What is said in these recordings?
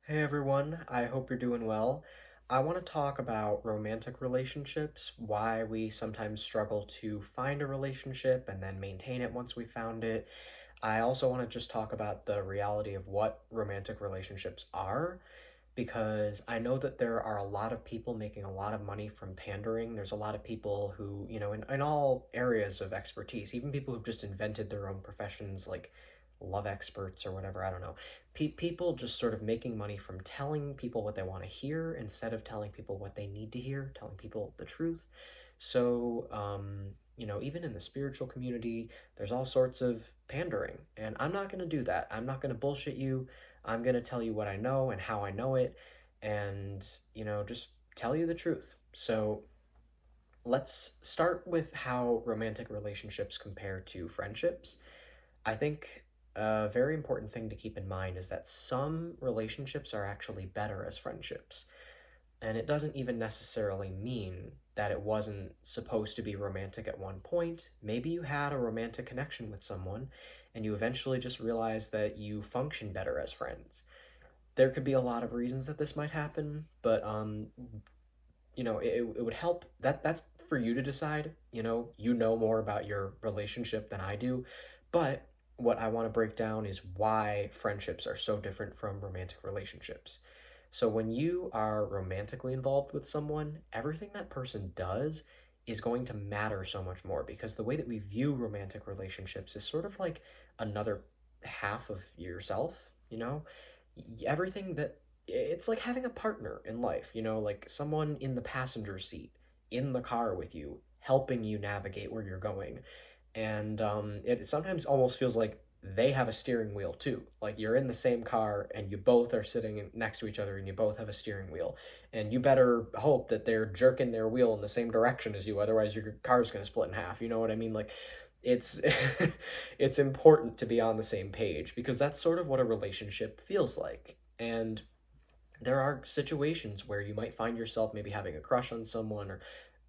Hey everyone, I hope you're doing well. I want to talk about romantic relationships, why we sometimes struggle to find a relationship and then maintain it once we found it. I also want to just talk about the reality of what romantic relationships are, because I know that there are a lot of people making a lot of money from pandering. There's a lot of people who, in all areas of expertise, even people who've just invented their own professions like love experts or whatever, I don't know. People just sort of making money from telling people what they want to hear instead of telling people what they need to hear, telling people the truth. So, even in the spiritual community, there's all sorts of pandering, and I'm not going to do that. I'm not going to bullshit you. I'm going to tell you what I know and how I know it, and, just tell you the truth. So, let's start with how romantic relationships compare to friendships. I think a very important thing to keep in mind is that some relationships are actually better as friendships. And it doesn't even necessarily mean that it wasn't supposed to be romantic at one point. Maybe you had a romantic connection with someone and you eventually just realized that you function better as friends. There could be a lot of reasons that this might happen, but it would help that's for you to decide. You know more about your relationship than I do, but what I want to break down is why friendships are so different from romantic relationships. So when you are romantically involved with someone, everything that person does is going to matter so much more, because the way that we view romantic relationships is sort of like another half of yourself, everything that it's like having a partner in life, like someone in the passenger seat in the car with you, helping you navigate where you're going. And it sometimes almost feels like they have a steering wheel too. Like you're in the same car and you both are sitting next to each other and you both have a steering wheel. And you better hope that they're jerking their wheel in the same direction as you, otherwise your car's going to split in half. You know what I mean? Like it's it's important to be on the same page, because that's sort of what a relationship feels like. And there are situations where you might find yourself maybe having a crush on someone, or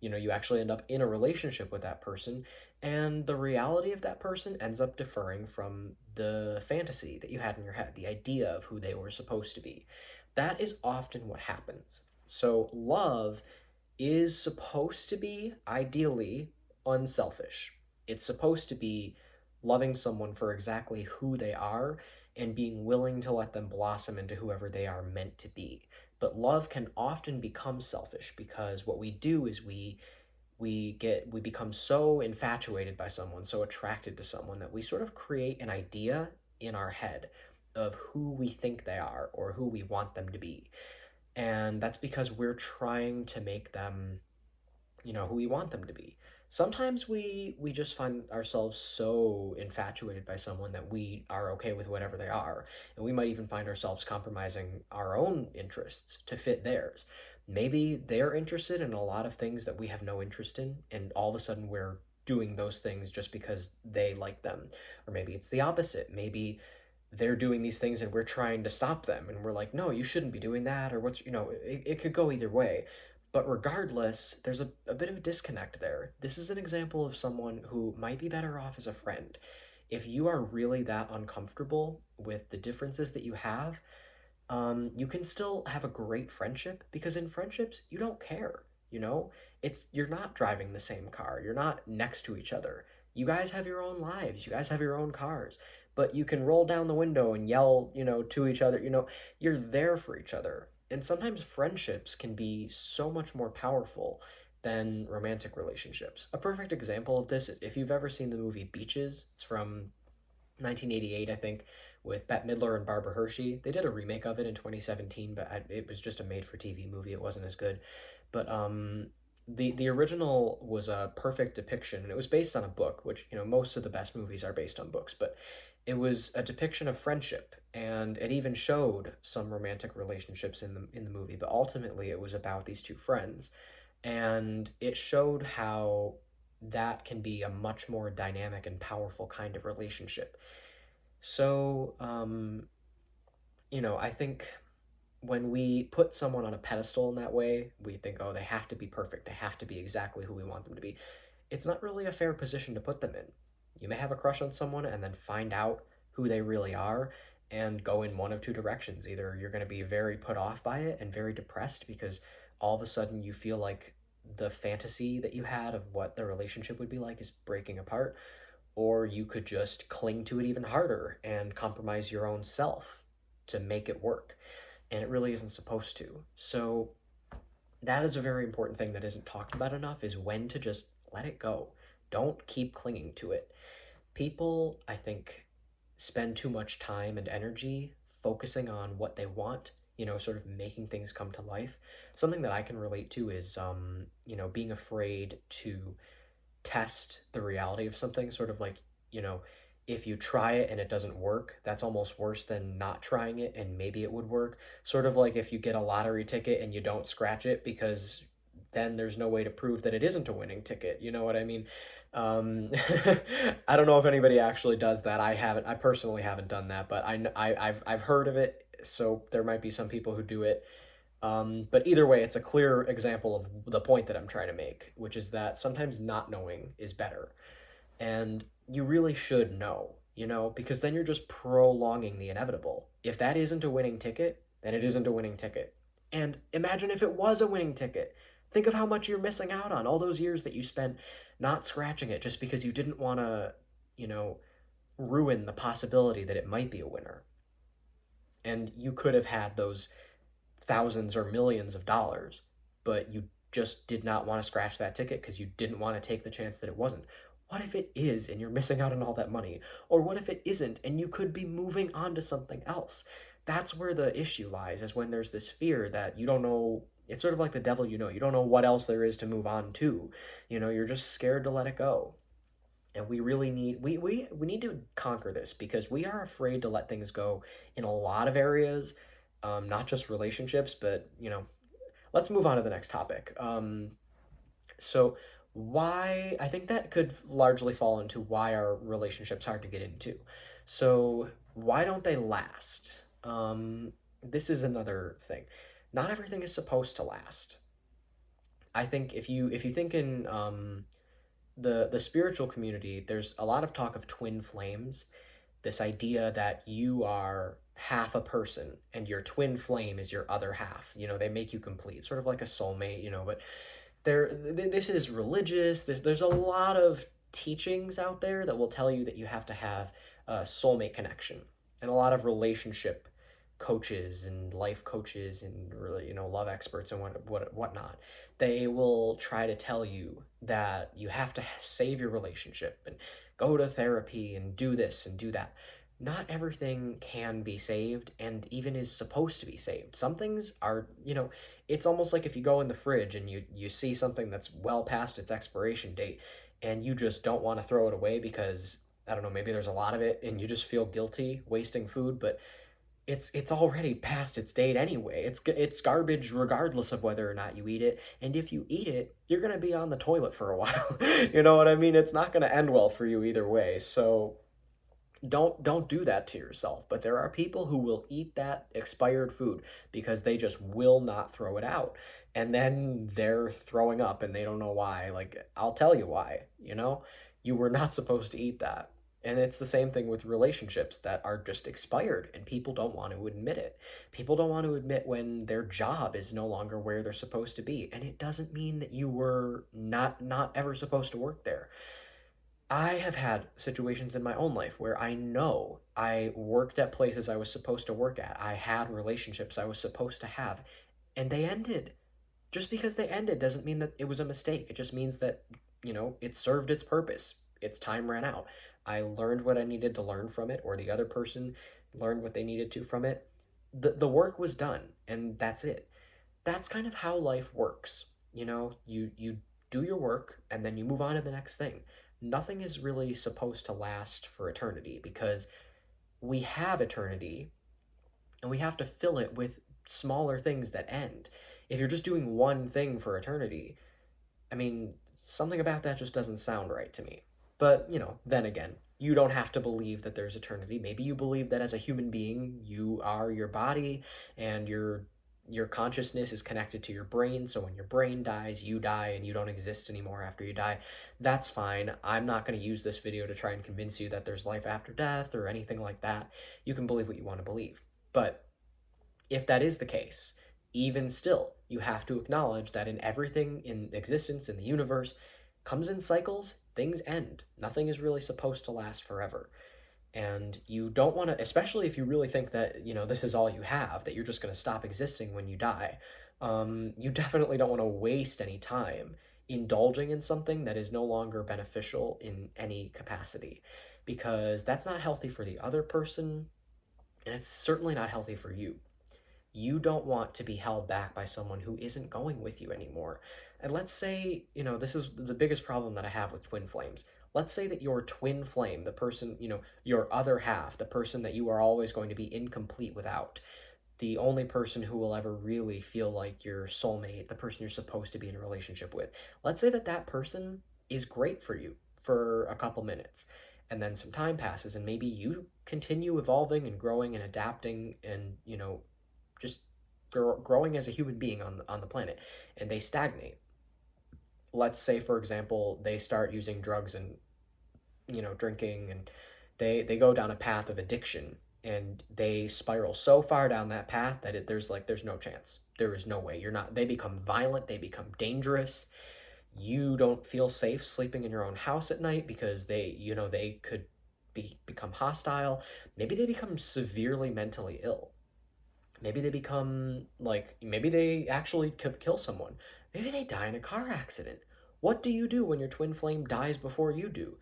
you actually end up in a relationship with that person, and the reality of that person ends up differing from the fantasy that you had in your head, the idea of who they were supposed to be. That is often what happens. So love is supposed to be, ideally, unselfish. It's supposed to be loving someone for exactly who they are and being willing to let them blossom into whoever they are meant to be. But love can often become selfish, because what we do is we become so infatuated by someone, so attracted to someone, that we sort of create an idea in our head of who we think they are or who we want them to be. And that's because we're trying to make them, who we want them to be. Sometimes we just find ourselves so infatuated by someone that we are okay with whatever they are, and we might even find ourselves compromising our own interests to fit theirs. Maybe they're interested in a lot of things that we have no interest in, and all of a sudden we're doing those things just because they like them. Or maybe it's the opposite. Maybe they're doing these things and we're trying to stop them, and we're like, no, you shouldn't be doing that, or it could go either way. But regardless, there's a bit of a disconnect there. This is an example of someone who might be better off as a friend. If you are really that uncomfortable with the differences that you have, you can still have a great friendship, because in friendships you don't care. You're not driving the same car, you're not next to each other. You guys have your own lives, you guys have your own cars, but you can roll down the window and yell, to each other. You're there for each other. And sometimes friendships can be so much more powerful than romantic relationships. A perfect example of this, if you've ever seen the movie Beaches, it's from 1988, I think, with Bette Midler and Barbara Hershey. They did a remake of it in 2017, but it was just a made-for-TV movie. It wasn't as good. But the original was a perfect depiction, and it was based on a book, which most of the best movies are based on books. But it was a depiction of friendship, and it even showed some romantic relationships in the movie. But ultimately, it was about these two friends, and it showed how that can be a much more dynamic and powerful kind of relationship. So, I think when we put someone on a pedestal in that way, we think, oh, they have to be perfect. They have to be exactly who we want them to be. It's not really a fair position to put them in. You may have a crush on someone and then find out who they really are, and go in one of two directions. Either you're going to be very put off by it and very depressed because all of a sudden you feel like the fantasy that you had of what the relationship would be like is breaking apart, or you could just cling to it even harder and compromise your own self to make it work. And it really isn't supposed to. So that is a very important thing that isn't talked about enough, is when to just let it go. Don't keep clinging to it. People, I think, spend too much time and energy focusing on what they want, sort of making things come to life. Something that I can relate to is, being afraid to test the reality of something, sort of like, you know, if you try it and it doesn't work, that's almost worse than not trying it and maybe it would work. Sort of like if you get a lottery ticket and you don't scratch it, because then there's no way to prove that it isn't a winning ticket. You know what I mean? Um, I don't know if anybody actually does that. I haven't. I personally haven't done that, but I've heard of it. So there might be some people who do it. But either way, it's a clear example of the point that I'm trying to make, which is that sometimes not knowing is better. And you really should know, because then you're just prolonging the inevitable. If that isn't a winning ticket, then it isn't a winning ticket. And imagine if it was a winning ticket. Think of how much you're missing out on, all those years that you spent not scratching it just because you didn't want to, you know, ruin the possibility that it might be a winner. And you could have had those thousands or millions of dollars, but you just did not want to scratch that ticket because you didn't want to take the chance that it wasn't. What if it is and you're missing out on all that money? Or what if it isn't and you could be moving on to something else? That's where the issue lies, is when there's this fear that you don't know. It's sort of like the devil, you don't know what else there is to move on to. You're just scared to let it go. And we really need we need to conquer this, because we are afraid to let things go in a lot of areas, not just relationships, but let's move on to the next topic. So why I think that could largely fall into why are relationships hard to get into. So why don't they last? This is another thing. Not everything is supposed to last. I think if you think in the spiritual community, there's a lot of talk of twin flames. This idea that you are half a person and your twin flame is your other half. They make you complete, sort of like a soulmate. But this is religious. There's a lot of teachings out there that will tell you that you have to have a soulmate connection, and a lot of relationship coaches and life coaches and really love experts and whatnot, they will try to tell you that you have to save your relationship and go to therapy and do this and do that. Not everything can be saved and even is supposed to be saved. Some things are, it's almost like if you go in the fridge and you see something that's well past its expiration date and you just don't want to throw it away because, I don't know, maybe there's a lot of it and you just feel guilty wasting food, but it's already past its date anyway. It's garbage regardless of whether or not you eat it. And if you eat it, you're gonna be on the toilet for a while. You know what I mean? It's not gonna end well for you either way. So don't do that to yourself. But there are people who will eat that expired food because they just will not throw it out. And then they're throwing up and they don't know why. Like, I'll tell you why, You were not supposed to eat that. And it's the same thing with relationships that are just expired and people don't want to admit it. People don't want to admit when their job is no longer where they're supposed to be. And it doesn't mean that you were not ever supposed to work there. I have had situations in my own life where I know I worked at places I was supposed to work at. I had relationships I was supposed to have, and they ended. Just because they ended doesn't mean that it was a mistake. It just means that, it served its purpose. Its time ran out. I learned what I needed to learn from it, or the other person learned what they needed to from it. The work was done, and that's it. That's kind of how life works. You do your work and then you move on to the next thing. Nothing is really supposed to last for eternity, because we have eternity and we have to fill it with smaller things that end. If you're just doing one thing for eternity, I mean, something about that just doesn't sound right to me. But, then again, you don't have to believe that there's eternity. Maybe you believe that as a human being, you are your body and you're your consciousness is connected to your brain, so when your brain dies, you die and you don't exist anymore after you die. That's fine. I'm not going to use this video to try and convince you that there's life after death or anything like that. You can believe what you want to believe. But if that is the case, even still, you have to acknowledge that in everything in existence, in the universe, comes in cycles, things end. Nothing is really supposed to last forever. And you don't want to, especially if you really think that, this is all you have, that you're just going to stop existing when you die. You definitely don't want to waste any time indulging in something that is no longer beneficial in any capacity, because that's not healthy for the other person, and it's certainly not healthy for you. You don't want to be held back by someone who isn't going with you anymore. And let's say, this is the biggest problem that I have with twin flames. Let's say that your twin flame, the person, your other half, the person that you are always going to be incomplete without, the only person who will ever really feel like your soulmate, the person you're supposed to be in a relationship with. Let's say that that person is great for you for a couple minutes, and then some time passes, and maybe you continue evolving and growing and adapting and, just growing as a human being on the planet, and they stagnate. Let's say, for example, they start using drugs and, drinking, and they go down a path of addiction, and they spiral so far down that path that there's no chance. There is no way. You're not. They become violent. They become dangerous. You don't feel safe sleeping in your own house at night because they could become hostile. Maybe they become severely mentally ill. Maybe they become like, maybe they actually could kill someone. Maybe they die in a car accident. What do you do when your twin flame dies before you do?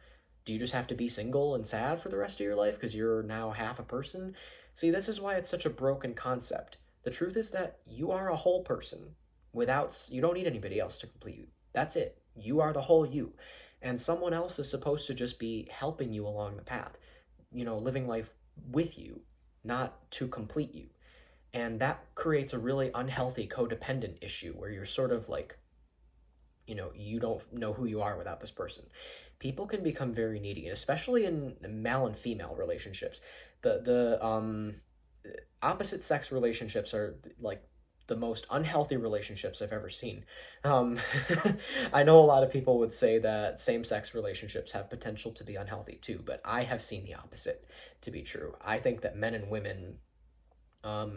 Do you just have to be single and sad for the rest of your life because you're now half a person? See, this is why it's such a broken concept. The truth is that you are a whole person. You don't need anybody else to complete you. That's it. You are the whole you. And someone else is supposed to just be helping you along the path, living life with you, not to complete you. And that creates a really unhealthy codependent issue where you're sort of like, you don't know who you are without this person. People can become very needy, especially in male and female relationships. The opposite sex relationships are like the most unhealthy relationships I've ever seen. Um, I know a lot of people would say that same sex relationships have potential to be unhealthy too, but I have seen the opposite to be true. I think that men and women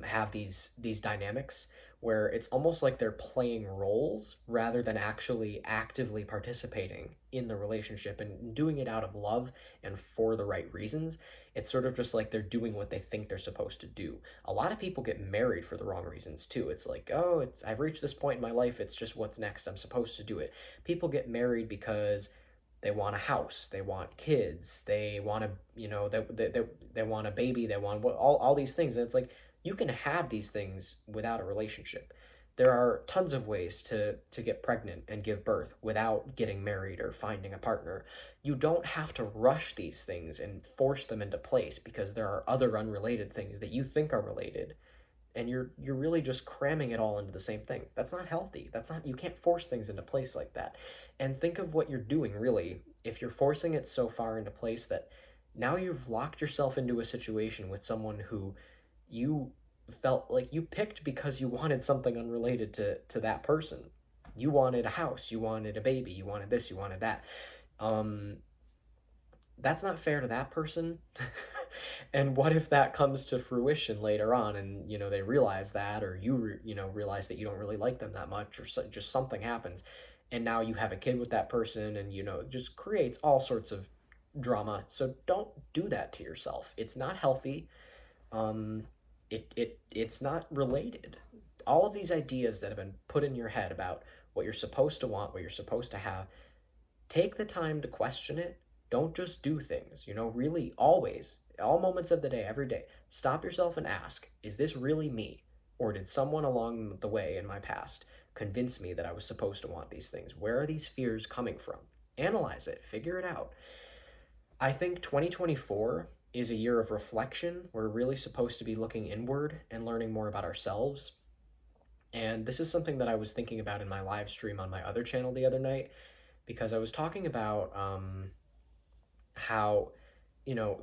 have these dynamics where it's almost like they're playing roles rather than actually actively participating in the relationship and doing it out of love and for the right reasons. It's sort of just like they're doing what they think they're supposed to do. A lot of people get married for the wrong reasons too. It's like, oh, I've reached this point in my life, it's just what's next, I'm supposed to do it. People get married because they want a house, they want kids, they want to, they want a baby, they want all these things. And it's like, you can have these things without a relationship. There are tons of ways to get pregnant and give birth without getting married or finding a partner. You don't have to rush these things and force them into place because there are other unrelated things that you think are related, and you're really just cramming it all into the same thing. That's not healthy. That's not You can't force things into place like that. And think of what you're doing really if you're forcing it so far into place that now you've locked yourself into a situation with someone who you felt like you picked because you wanted something unrelated to that person. You wanted a house, you wanted a baby, you wanted this, you wanted that. Um, that's not fair to that person. And what if that comes to fruition later on, and they realize that, or realize that you don't really like them that much, or just something happens, and now you have a kid with that person, and it just creates all sorts of drama. So don't do that to yourself. It's not healthy. um it's not related. All of these ideas that have been put in your head about what you're supposed to want, what you're supposed to have, take the time to question it. Don't just do things, really, always, all moments of the day, every day. Stop yourself and ask, is this really me? Or did someone along the way in my past convince me that I was supposed to want these things? Where are these fears coming from? Analyze it, figure it out. I think 2024 is a year of reflection. We're really supposed to be looking inward and learning more about ourselves. And this is something that I was thinking about in my live stream on my other channel the other night, because I was talking about how,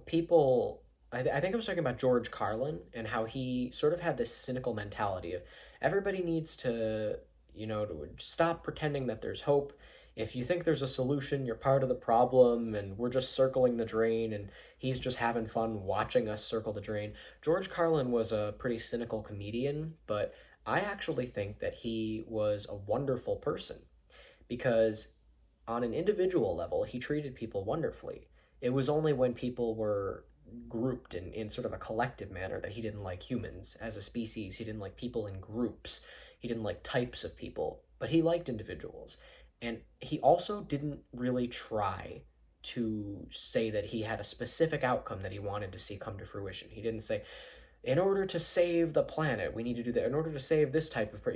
people, I think I was talking about George Carlin and how he sort of had this cynical mentality of everybody needs to, to stop pretending that there's hope. If you think there's a solution, you're part of the problem, and we're just circling the drain, and he's just having fun watching us circle the drain. George Carlin was a pretty cynical comedian, but I actually think that he was a wonderful person because on an individual level, he treated people wonderfully. It was only when people were grouped in sort of a collective manner that he didn't like humans as a species. He didn't like people in groups. He didn't like types of people, but he liked individuals. And he also didn't really try to say that he had a specific outcome that he wanted to see come to fruition. He didn't say, in order to save the planet, we need to do that. In order to save this type of,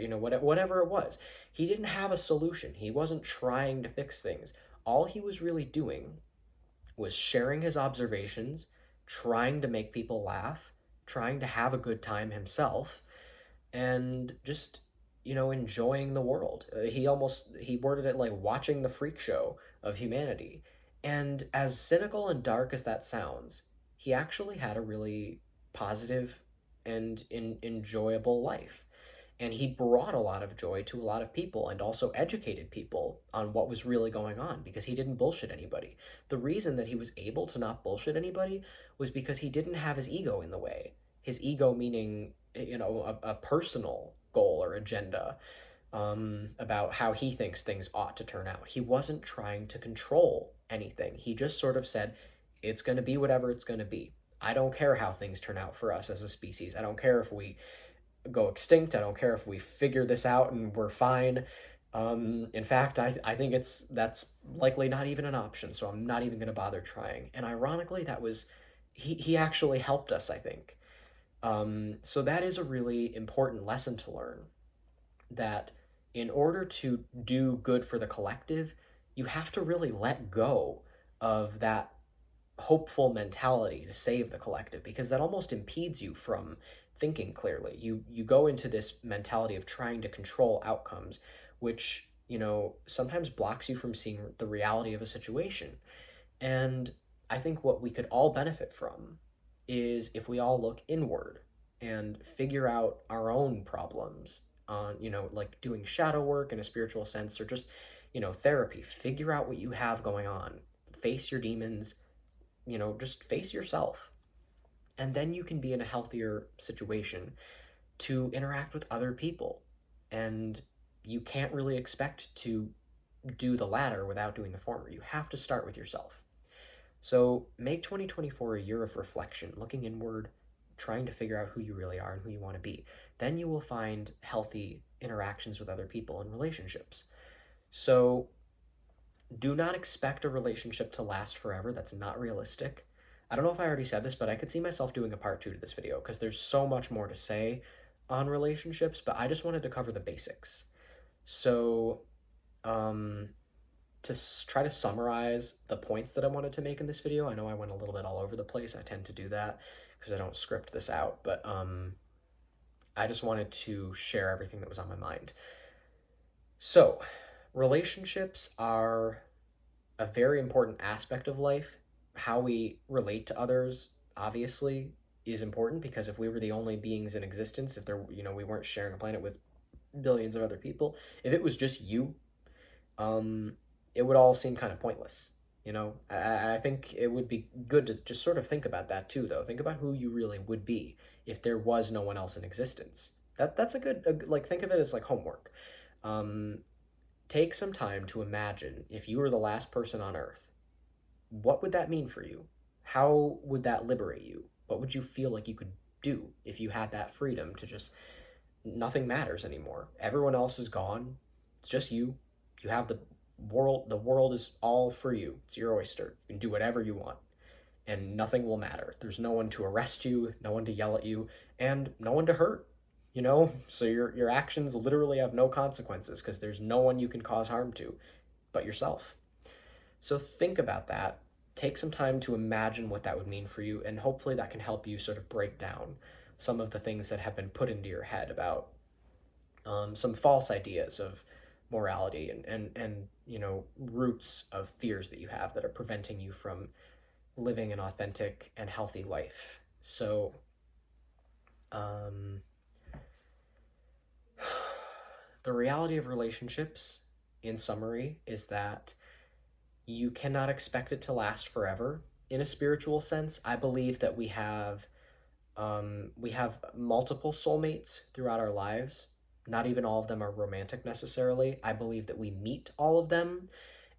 whatever it was. He didn't have a solution. He wasn't trying to fix things. All he was really doing was sharing his observations, trying to make people laugh, trying to have a good time himself, and just, enjoying the world. He worded it like watching the freak show of humanity. And as cynical and dark as that sounds, he actually had a really positive and enjoyable life. And he brought a lot of joy to a lot of people and also educated people on what was really going on because he didn't bullshit anybody. The reason that he was able to not bullshit anybody was because he didn't have his ego in the way. His ego meaning, a personal goal or agenda about how he thinks things ought to turn out. He wasn't trying to control anything. He just sort of said, it's going to be whatever it's going to be. I don't care how things turn out for us as a species. I don't care if we go extinct. I don't care if we figure this out and we're fine. In fact, I think that's likely not even an option, so I'm not even going to bother trying. And ironically, he actually helped us, I think. So that is a really important lesson to learn, that in order to do good for the collective, you have to really let go of that hopeful mentality to save the collective, because that almost impedes you from thinking clearly. You go into this mentality of trying to control outcomes, which, sometimes blocks you from seeing the reality of a situation. And I think what we could all benefit from is if we all look inward and figure out our own problems on, like doing shadow work in a spiritual sense, or just, therapy. Figure out what you have going on. Face your demons, just face yourself. And then you can be in a healthier situation to interact with other people. And you can't really expect to do the latter without doing the former. You have to start with yourself. So make 2024 a year of reflection, looking inward, trying to figure out who you really are and who you want to be. Then you will find healthy interactions with other people and relationships. So do not expect a relationship to last forever. That's not realistic. I don't know if I already said this, but I could see myself doing a part 2 to this video because there's so much more to say on relationships, but I just wanted to cover the basics. So, to try to summarize the points that I wanted to make in this video, I know I went a little bit all over the place. I tend to do that because I don't script this out, but I just wanted to share everything that was on my mind. So, relationships are a very important aspect of life. How we relate to others, obviously, is important, because if we were the only beings in existence, if we weren't sharing a planet with billions of other people, if it was just you, it would all seem kind of pointless. I think it would be good to just sort of think about that too, though. Think about who you really would be if there was no one else in existence. That's like, think of it as like homework. Take some time to imagine if you were the last person on Earth. What would that mean for you? How would that liberate you? What would you feel like you could do if you had that freedom to just, nothing matters anymore? Everyone else is gone. It's just you. You have the world is all for you. It's your oyster. You can do whatever you want, and nothing will matter. There's no one to arrest you, no one to yell at you, and no one to hurt. So your actions literally have no consequences because there's no one you can cause harm to but yourself. So think about that. Take some time to imagine what that would mean for you, and hopefully that can help you sort of break down some of the things that have been put into your head about some false ideas of morality and roots of fears that you have that are preventing you from living an authentic and healthy life. So, um, the reality of relationships, in summary, is that you cannot expect it to last forever. In a spiritual sense, I believe that we have multiple soulmates throughout our lives. Not even all of them are romantic necessarily. I believe that we meet all of them,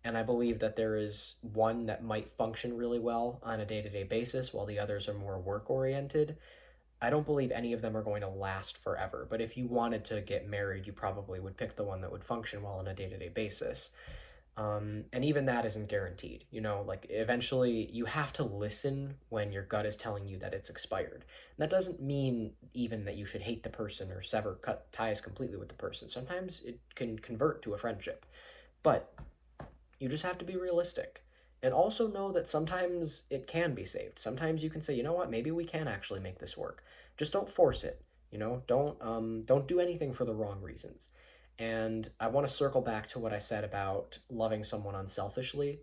and I believe that there is one that might function really well on a day to day basis, while the others are more work oriented. I don't believe any of them are going to last forever, but if you wanted to get married, you probably would pick the one that would function well on a day to day basis. And even that isn't guaranteed. Like eventually you have to listen when your gut is telling you that it's expired. And that doesn't mean even that you should hate the person or cut ties completely with the person. Sometimes it can convert to a friendship, but you just have to be realistic. And also know that sometimes it can be saved. Sometimes you can say, you know what, maybe we can actually make this work. Just don't force it. Don't do anything for the wrong reasons. And I want to circle back to what I said about loving someone unselfishly.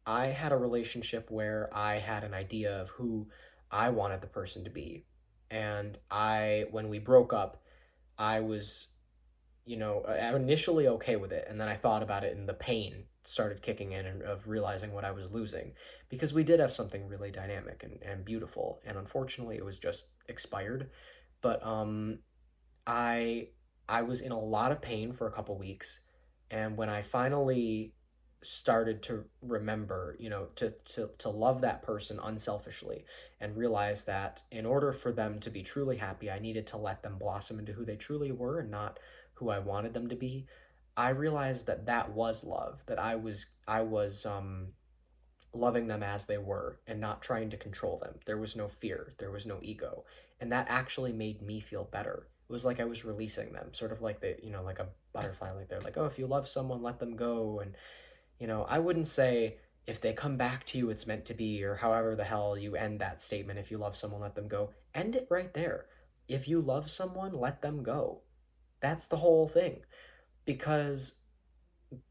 I had a relationship where I had an idea of who I wanted the person to be. And when we broke up, I was initially okay with it, and then I thought about it, and the pain started kicking in of realizing what I was losing, because we did have something really dynamic and beautiful, and unfortunately, it was just expired. But I I was in a lot of pain for a couple weeks, and when I finally started to remember, to love that person unselfishly and realize that in order for them to be truly happy, I needed to let them blossom into who they truly were and not who I wanted them to be. I realized that that was love, that I was loving them as they were and not trying to control them. There was no fear, there was no ego. And that actually made me feel better. It was like I was releasing them, sort of like like a butterfly, like they're like, oh, if you love someone, let them go. And, I wouldn't say if they come back to you, it's meant to be, or however the hell you end that statement. If you love someone, let them go. End it right there. If you love someone, let them go. That's the whole thing. Because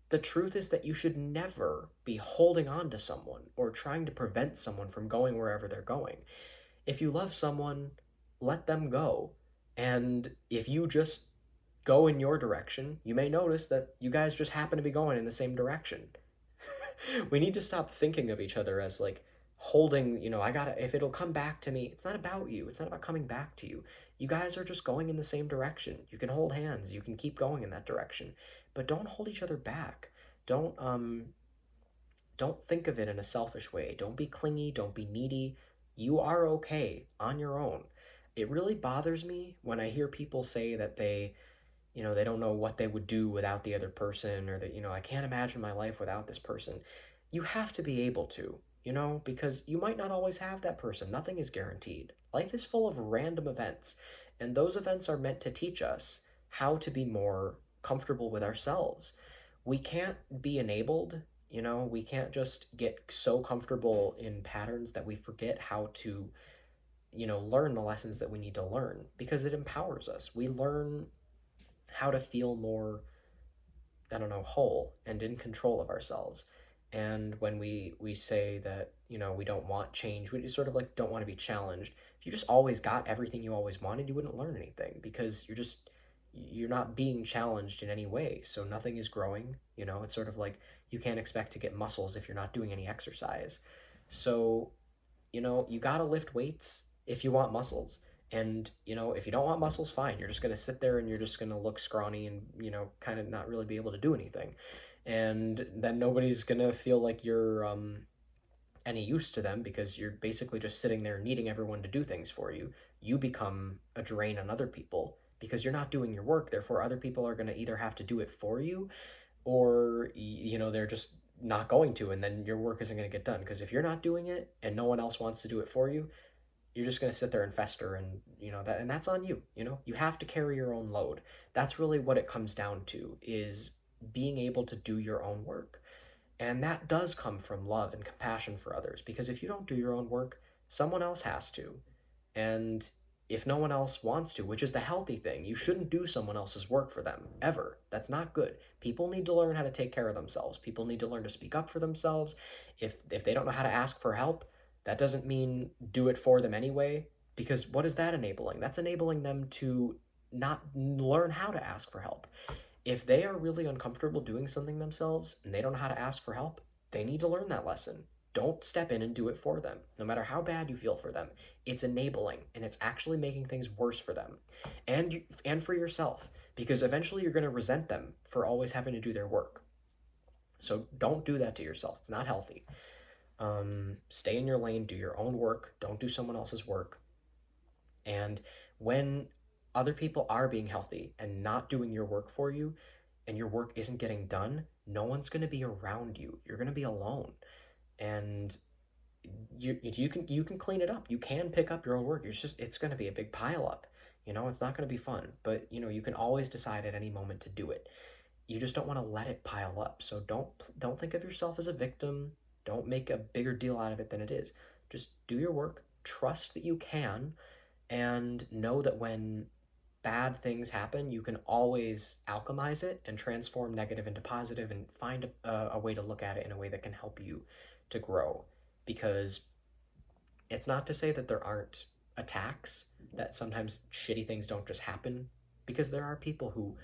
the truth is that you should never be holding on to someone or trying to prevent someone from going wherever they're going. If you love someone, let them go. And if you just go in your direction, you may notice that you guys just happen to be going in the same direction. We need to stop thinking of each other as like holding, I gotta, if it'll come back to me, it's not about you. It's not about coming back to you. You guys are just going in the same direction. You can hold hands, you can keep going in that direction, but don't hold each other back. Don't, um, don't think of it in a selfish way. Don't be clingy, don't be needy. You are okay on your own. It really bothers me when I hear people say that they don't know what they would do without the other person, or that, I can't imagine my life without this person. You have to be able to, because you might not always have that person. Nothing is guaranteed. Life is full of random events, and those events are meant to teach us how to be more comfortable with ourselves. We can't be enabled, we can't just get so comfortable in patterns that we forget how to, learn the lessons that we need to learn, because it empowers us. We learn how to feel more, I don't know, whole and in control of ourselves. And when we say that, we don't want change, we just sort of like don't want to be challenged. If you just always got everything you always wanted, you wouldn't learn anything, because you're not being challenged in any way. So nothing is growing. It's sort of like you can't expect to get muscles if you're not doing any exercise. So, you gotta lift weights if you want muscles. And, if you don't want muscles, fine. You're just gonna sit there and you're just gonna look scrawny and, kind of not really be able to do anything. And then nobody's gonna feel like you're any use to them, because you're basically just sitting there needing everyone to do things for you. You become a drain on other people because you're not doing your work. Therefore, other people are gonna either have to do it for you, or they're just not going to, and then your work isn't going to get done, because if you're not doing it and no one else wants to do it for you, you're just going to sit there and fester, and that's on you. You have to carry your own load. That's really what it comes down to, is being able to do your own work. And that does come from love and compassion for others, because if you don't do your own work, someone else has to. And if no one else wants to, which is the healthy thing, you shouldn't do someone else's work for them, ever. That's not good. People need to learn how to take care of themselves. People need to learn to speak up for themselves. If they don't know how to ask for help, that doesn't mean do it for them anyway, Because what is that enabling? That's enabling them to not learn how to ask for help. If they are really uncomfortable doing something themselves and they don't know how to ask for help, they need to learn that lesson. Don't step in and do it for them. No matter how bad you feel for them, it's enabling and it's actually making things worse for them and for yourself, because eventually you're going to resent them for always having to do their work. So don't do that to yourself. It's not healthy. Stay in your lane, do your own work, don't do someone else's work. And when other people are being healthy and not doing your work for you, and your work isn't getting done, no one's going to be around you. You're going to be alone. And you can clean it up. You can pick up your own work. It's going to be a big pile up. It's not going to be fun, but you can always decide at any moment to do it. You just don't want to let it pile up. So don't think of yourself as a victim. Don't make a bigger deal out of it than it is. Just do your work, trust that you can, and know that when bad things happen, you can always alchemize it and transform negative into positive and find a way to look at it in a way that can help you to grow. Because it's not to say that there aren't attacks, that sometimes shitty things don't just happen, because there are people who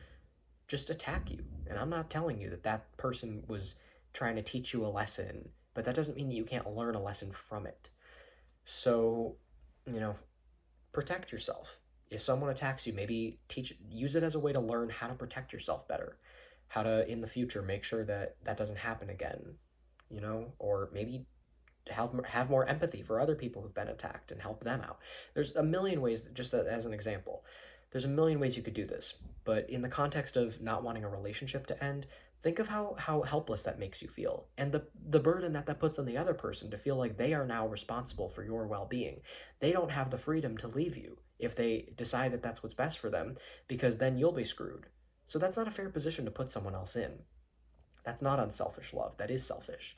just attack you. And I'm not telling you that that person was trying to teach you a lesson, but that doesn't mean that you can't learn a lesson from it. So, you know, protect yourself. If someone attacks you, maybe use it as a way to learn how to protect yourself better, how to in the future make sure that that doesn't happen again, or maybe have more empathy for other people who've been attacked and help them out. There's a million ways, just as an example. There's a million ways you could do this, but in the context of not wanting a relationship to end, think of how helpless that makes you feel, and the burden that puts on the other person to feel like they are now responsible for your well-being. They don't have the freedom to leave you if they decide that that's what's best for them, because then you'll be screwed. So that's not a fair position to put someone else in. That's not unselfish love. That is selfish.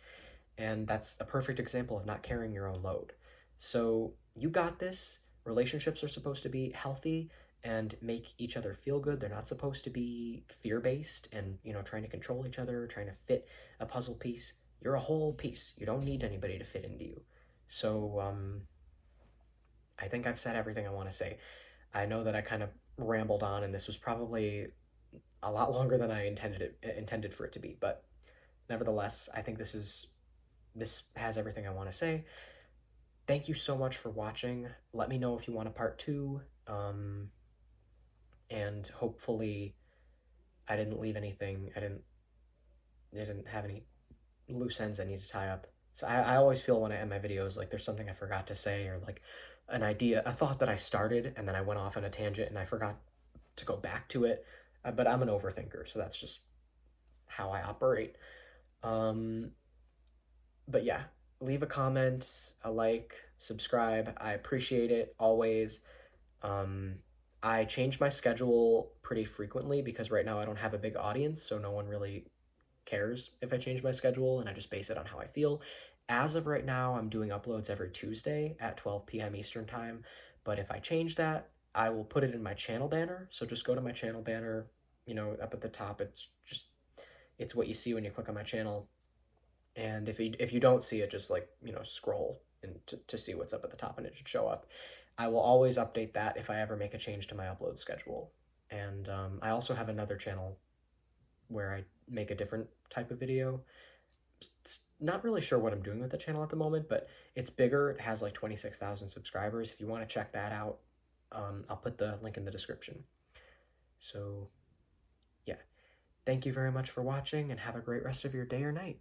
And that's a perfect example of not carrying your own load. So you got this. Relationships are supposed to be healthy and make each other feel good. They're not supposed to be fear-based and, trying to control each other, trying to fit a puzzle piece. You're a whole piece. You don't need anybody to fit into you. So I think I've said everything I want to say. I know that I kind of rambled on, and this was probably a lot longer than I intended for it to be, but nevertheless, I think this has everything I want to say. Thank you so much for watching. Let me know if you want a part 2, and hopefully I didn't leave anything. I didn't have any loose ends I need to tie up. So I always feel when I end my videos like there's something I forgot to say, or like an idea, a thought that I started and then I went off on a tangent and I forgot to go back to it. But I'm an overthinker, so that's just how I operate. But yeah, leave a comment, a like, subscribe. I appreciate it always. I change my schedule pretty frequently because right now I don't have a big audience, so no one really cares if I change my schedule, and I just base it on how I feel. As of right now, I'm doing uploads every Tuesday at 12 p.m. Eastern Time, but if I change that, I will put it in my channel banner. So just go to my channel banner, up at the top. It's what you see when you click on my channel. And if you don't see it, just scroll and to see what's up at the top, and it should show up. I will always update that if I ever make a change to my upload schedule. And I also have another channel where I make a different type of video. It's not really sure what I'm doing with the channel at the moment, but it's bigger. It has like 26,000 subscribers. If you want to check that out, I'll put the link in the description. So yeah, thank you very much for watching, and have a great rest of your day or night.